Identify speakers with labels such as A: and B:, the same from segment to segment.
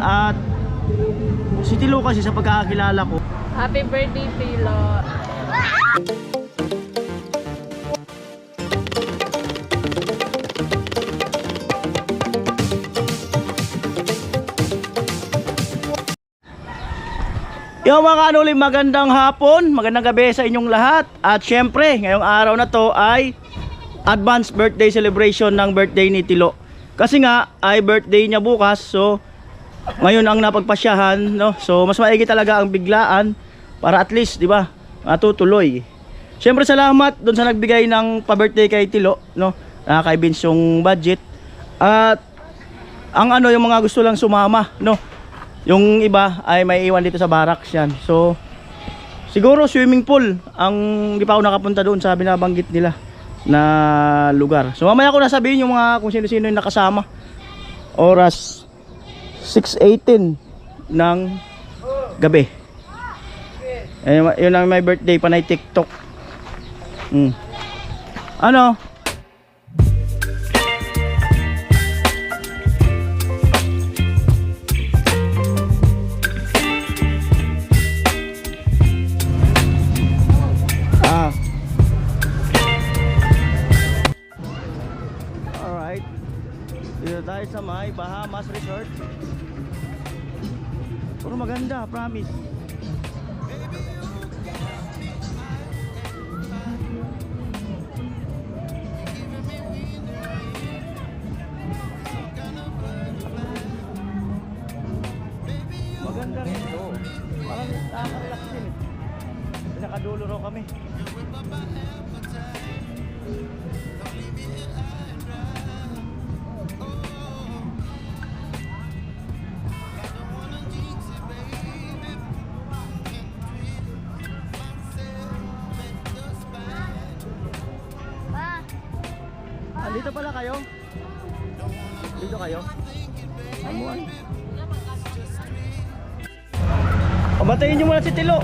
A: At si Tilo kasi sa pagkakakilala ko,
B: Happy birthday, Tilo.
A: yung mga kanuling, magandang hapon, magandang gabi sa inyong lahat. At syempre, ngayong araw na to ay advance birthday celebration ng birthday ni Tilo. Kasi nga ay birthday niya bukas, so ngayon ang napagpasyahan, no? So mas maigi talaga ang biglaan para at least, di ba, matutuloy. Syempre salamat doon sa nagbigay ng pa-birthday kay Tilo, no? Kay Vince yung budget. At ang ano, yung mga gusto lang sumama, no? Yung iba ay may iwan dito sa barracks yan. So siguro swimming pool ang di pa ako nakapunta doon sa binabanggit nila na lugar. So mamaya ko na sabihin yung mga kung sino-sino yung nakasama. Oras 6:18 ng gabi. Yun ang my birthday, panay TikTok. Ano? Alright. Dito tayo sa may Bahamas Resort. Puro maganda, promise. Maganda rin ito. Parang nakaka-relax din eh. Pinakadulo raw kami. Dito pala kayo? Dito kayo? Amuan. Pabatayin nyo muna si Tilo.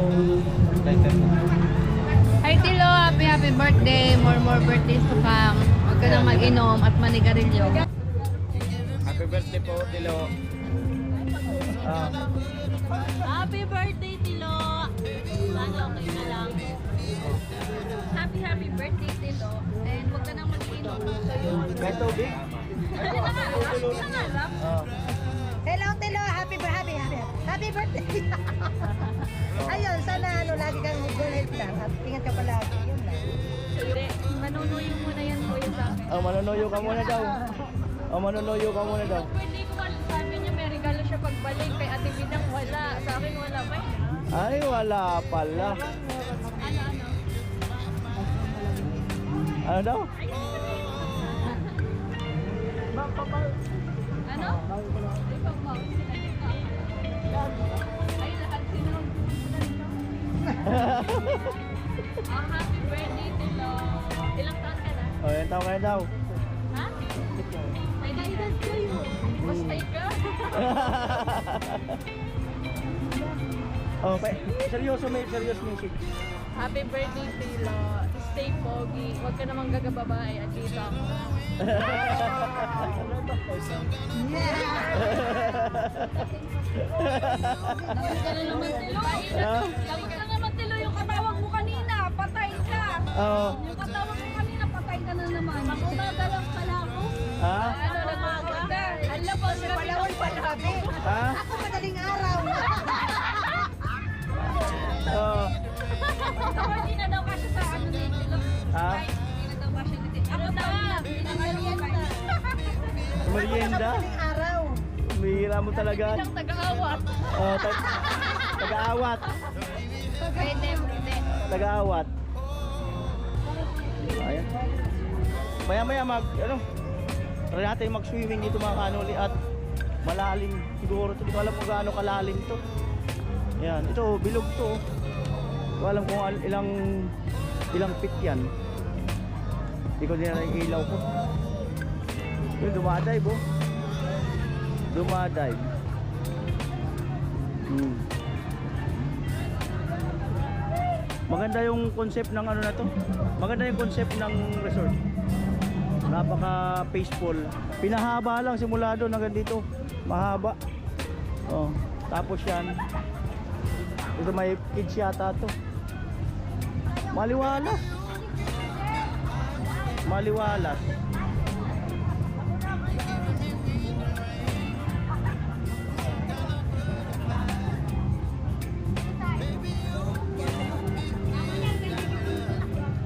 B: Hi, Tilo. Happy birthday. More birthdays to come. Huwag ka nang mag-inom at manigarilyo.
A: Happy birthday po, Tilo.
B: Happy birthday, Tilo. Sana okay na lang. Happy birthday, Tilo. And huwag ka nang mag-inom.
A: May tubig?
C: Hello, Tilo. Happy birthday. Ayun, sana lagi kang good health lang. At ingat ka palagi. Yun lang.
B: Hindi, manunuyo muna yan po yung sa akin.
A: Manunuyo ka muna daw. Manunuyo ka muna daw.
B: Birthday ko kasi sabi niya may regalo siya pagbalik. Kay Ate Bidang wala. Sa akin wala pa eh.
A: Ay, wala pala. Ano daw?
B: Ano? Ay, lahat sinunod. Happy birthday, Tilo. Ilang taon ka na?
A: Yan tao kayo daw.
B: Ha? May edad kayo. Bastay ka.
A: Seryoso music.
B: Happy birthday, Tilo. Stay pogi. Huwag ka namang gagababae at kita mo. Tapos ka na naman, Tilo. Tapos ka naman, Tilo. Yung katawag mo kanina, patay ka. Yung katawag mo kanina, patay ka na naman. Makumaga lang pala ako. Ano, nagmaganda. Alam po, si Palawal palabi.
C: Ako madaling araw.
B: Ako hindi na daw kasi sa ano ni Tilo. Hindi na daw kasi ni Tilo. Ako daw, hindi na merienda.
A: Merienda?
C: Madaling araw.
A: Mihira mo talaga.
B: Bilang taga-awat.
A: Taga-awat.
B: Pwede.
A: Taga-awat. Ayan. Maya try natin mag-swimming dito mga kanuli at malalim siguro. Hindi ko alam kung gaano kalalim to. Ayan, ito bilog to. Hindi ko alam kung ilang feet yan. Hindi ko nila ilaw ko. Yun, dumadive oh. Dumadive. Maganda yung concept ng ano na to. Maganda yung concept ng resort. Napaka peaceful. Pinahaba lang simula doon hanggang dito. Mahaba. Oh, tapos yan. Ito may kids yata to. Maliwalas. Maliwalas.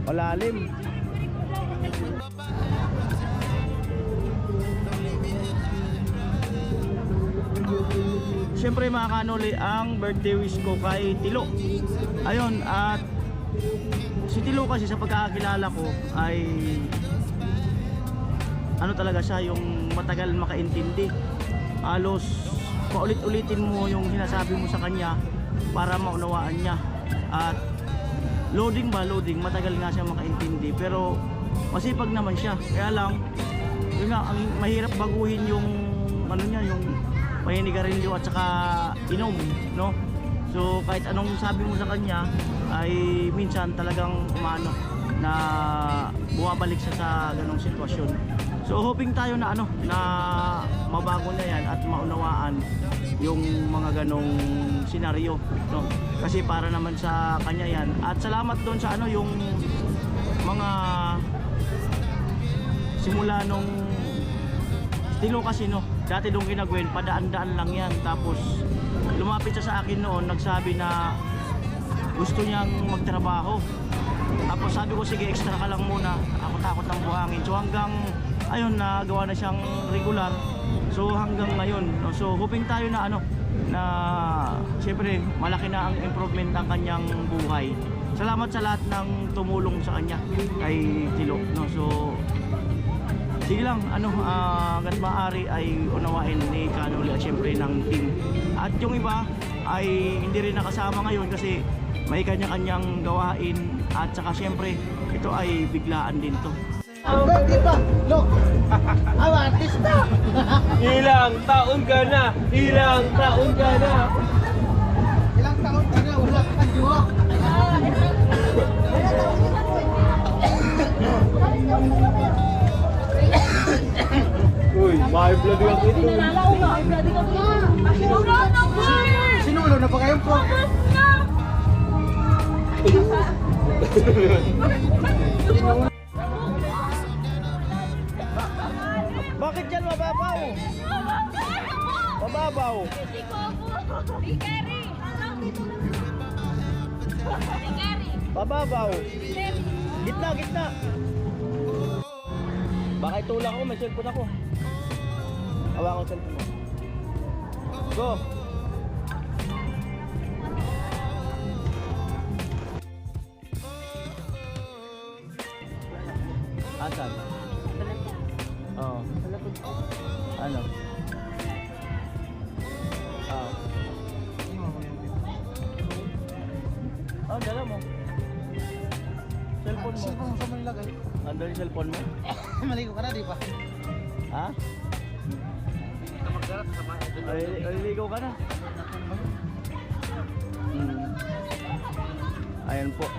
A: Malalim. Siyempre mga kanoli, ang birthday wish ko kay Tilo. Ayun, at si Tilo kasi sa pagkakakilala ko ay ano talaga siya, yung matagal makaintindi. Halos paulit-ulitin mo yung sinasabi mo sa kanya para maunawaan niya. At loading, matagal nga siya makaintindi, pero masipag naman siya. Kaya lang, yun nga, ang mahirap baguhin yung ano niya, yung paninigarilyo at saka inom, no? So kahit anong sabi mo sa kanya ay minsan talagang umano na bumabalik siya sa ganong sitwasyon. So hoping tayo na ano, na mabago na yan at maunawaan yung mga ganong senaryo, no? Kasi para naman sa kanya yan. At salamat doon sa ano, yung mga simula nung Tilo kasi, no, dati nung ginagawin, padaan-daan lang yan. Tapos lumapit siya sa akin noon, nagsabi na gusto niyang magtrabaho. Tapos sabi ko, sige, extra ka lang muna, ako takot ng buhangin. So hanggang ayun, nagawa na siyang regular. So hanggang ngayon, no? So hoping tayo na ano, na siyempre malaki na ang improvement ng kanyang buhay. Salamat sa lahat ng tumulong sa kanya kay Tilo, no? So sige lang, ano, hanggat maaari ay unawain ni Kanoli at siyempre ng team. At yung iba ay hindi rin nakasama ngayon kasi may kanya-kanyang gawain. At saka siyempre, ito ay biglaan din to.
D: Diba? Look! Ang artista!
E: Ilang taon ka na! Ilang taon ka na!
D: Ilang taon ka na, wala kang jowa!
E: Uy, may blood yung ito.
B: Pinalalaw na, ay bloody ka doon. Sinura na po!
D: Sinulo na pa kayong po?
A: Bakit dyan mababaw? Mababaw.
B: Si Coco! Si Kerry! Si Kerry!
A: Mababaw.
B: Kerry!
A: Gitna, gitna. Baka itulak ako, may cellphone ako. Hawakan ko cellphone mo. Go. Asan? Oo. Ano? Oh, dala mo. Cellphone mo.
D: Sino mo sa mga ilagay?
A: Andun yung cellphone mo?
D: Maligo ka na, di ba?
A: Ha? Ay, ligaw ka na. Ayan po.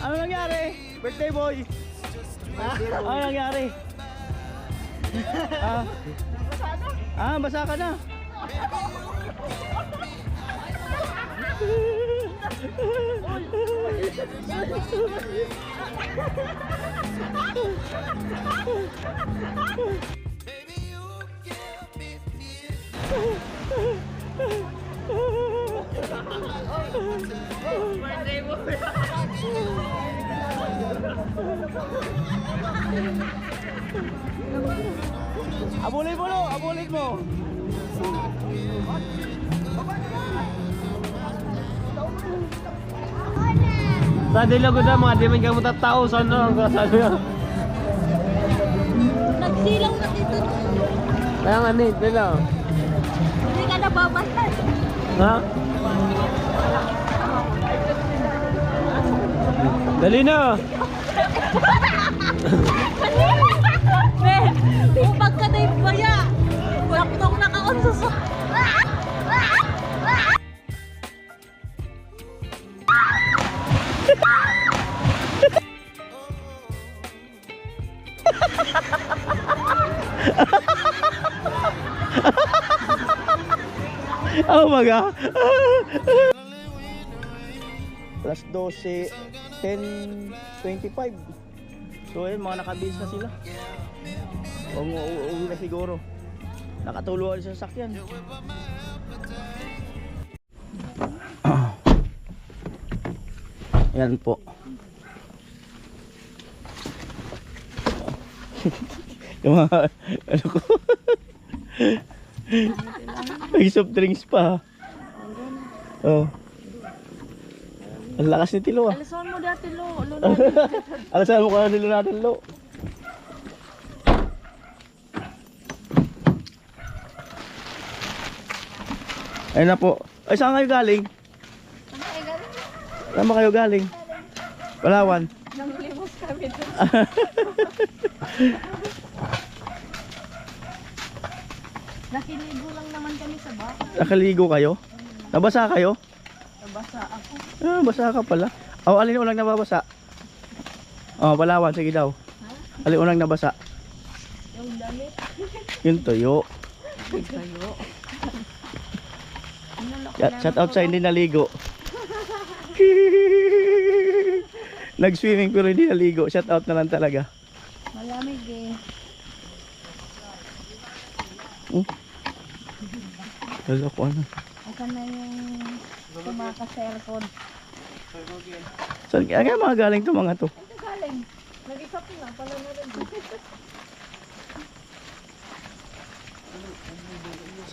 A: Ano nangyari? Birthday boy? Ano nangyari? Basa ka na. Abulin mo, no? Abulin mo.
E: Tadi lagu dah mga di man ka mo tatao sa ano ang kasano yan.
B: Nagsilaw na dito.
E: Kaya nga ni, dila.
B: Hindi ka nababantay.
E: Ha? Dali na.
B: Men, timbag ka na yung baya. Saktong nakaon sa
A: Oh my God. Plus 12, 10:25. So ayun, mga nakabis na sila. Uuwi na siguro. Nakatuluan sa sasakyan. Yan po. Yung mga ano ko. May soft drinks pa. Oh. Ang lakas ni Tilo ah.
B: Alasan mo dati, Lo.
A: Alasan mo ka na nilo natin, Lo. Ayun na po. Ay, saan kayo galing? Saan ba kayo galing? Palawan.
B: Nanglimos kami doon. Nakiligo lang naman kami sa baka.
A: Nakaligo kayo? Nabasa kayo?
B: Nabasa ako.
A: Ah, basa ka pala. Oh, alin unang nababasa? Oh, Palawan, sige daw. Alin unang nabasa?
B: Yung damit.
A: Yung tuyo.
B: Kayo.
A: Shout out sa hindi naligo. Nag-swimming pero hindi naligo. Shout out na lang talaga.
B: Malamig eh.
A: Lalo ko ano.
B: Asan na yung tumakas sa aircon?
A: Saan kaya mga galing to mga to?
B: Ito galing. Nag-isap na. Pala na rin.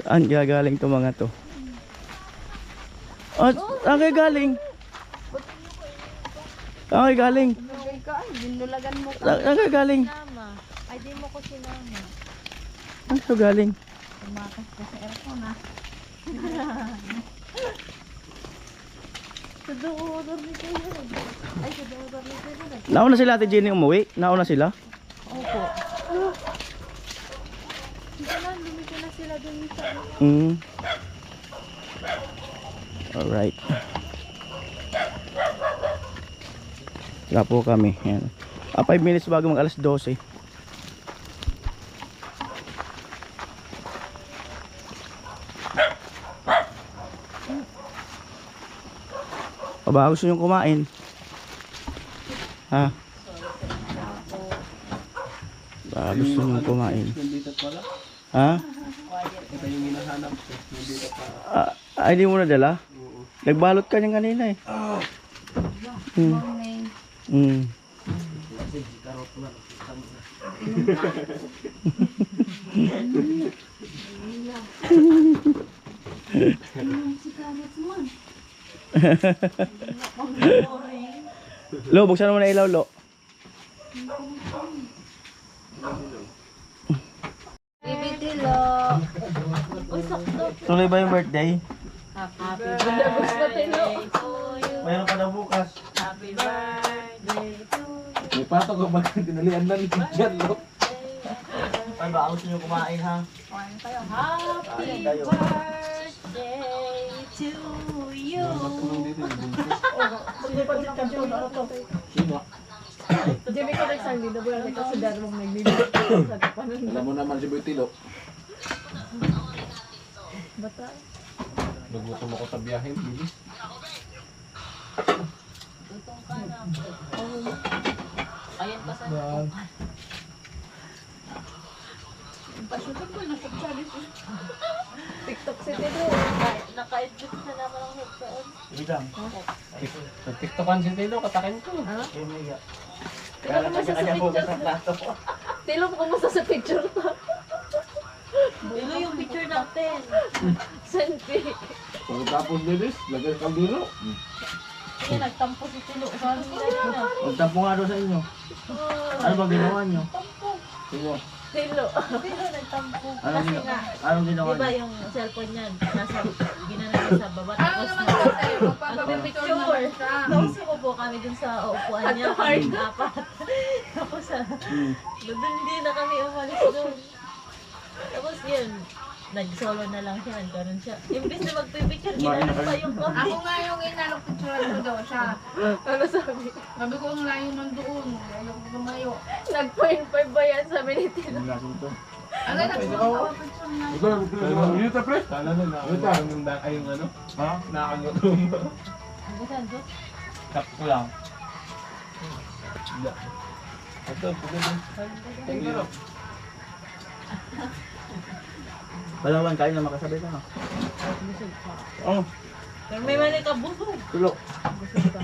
A: Saan kaya galing to mga to? Oh, saan kaya galing? Saan kaya galing?
B: Nagay ka. Ay, binulagan mo ka.
A: Saan kaya galing?
B: Sinama. Ay, di mo ko sinama.
A: Saan kaya galing?
B: Tumakas ka sa aircon ah. Sa doodor ni Kuya. Ay, sa doodor ni Kuya.
A: Nauna sila Ate Jenny umuwi? Nauna sila?
B: Opo. Sige na, lumito na sila dun sa...
A: Alright. Wala po kami. Yan. 5 minutes bago mag alas 12. Aba, gusto nyo kumain? Ha? Ba, gusto nyo kumain? Ha?
E: Ito yung hinahanap ko. Nandito pa.
A: Ay, di mo na dala? Nagbalot ka niyan kanina eh.
B: Morning.
A: Lo, buksan mo na ilaw, Lo.
B: Ibitilo. Uy, sakto.
A: Tuloy ba yung birthday?
B: Happy birthday to you.
A: Mayroon pa na bukas.
B: Happy birthday to you.
E: May pato ko ba tinalian na ni Teacher Lo?
A: Ay ba, gusto nyo kumain ha?
B: Happy birthday to you.
E: Sino?
B: Jimmy ko nagsang dito bulan ito sa darong nagbibigay sa tapanan.
E: Alam mo naman si Bertilo.
B: Bata.
E: Nagutom ako sa biyahe. Bilis.
B: Ayan pa sa Pasutok ko na sa dito. TikTok si Tito. Naka-edit na naman ang headphone.
A: Ibigam.
E: Sa TikTokan si Tilo, katakin ko.
A: Kaya kanya-kanya bukas ang plato.
B: Tilo ko kumusta sa picture to. Tilo yung picture natin. Selfie.
E: Pagkatapos bilis, lagay kang biro.
B: Sige, nagtampo si Tilo. Sabi nila.
A: Magtampo nga daw sa inyo. Ano ba ginawa nyo? Sige.
B: Tilo. Tilo nagtampo.
A: Anong,
B: Kasi nga,
A: anong ginawa
B: di ba
A: nyo?
B: yung cellphone niya, nasa, ginana niya sa baba. Tapos magpapapicture. Tapos po kami dun sa upuan niya. Kami apat. Tapos doon hindi na kami umalis doon. Tapos yun, nag-solo na lang siya, nagkaroon siya. Imbis na magpipicture, ginanong pa yung kami.
F: Ako nga yung inalok picture ko daw siya.
B: Ano sabi?
F: Sabi ko, ang layo man doon. Ayaw ko lumayo.
B: Nag-point 5 ba yan? Sabi ni Tilo.
F: Ano na po? Picture na.
E: Yuta pre. Sana na nakakaganda kayong ano. Ha? Nakakaganda.
B: Ano saan doon?
E: Sakto lang. Ito, pagod. Thank you.
A: Palawan kayo na makasabay ka.
B: Busog pa.
A: Oh,
B: Pero may mali ka busog.
A: tulo.
B: Busog ka.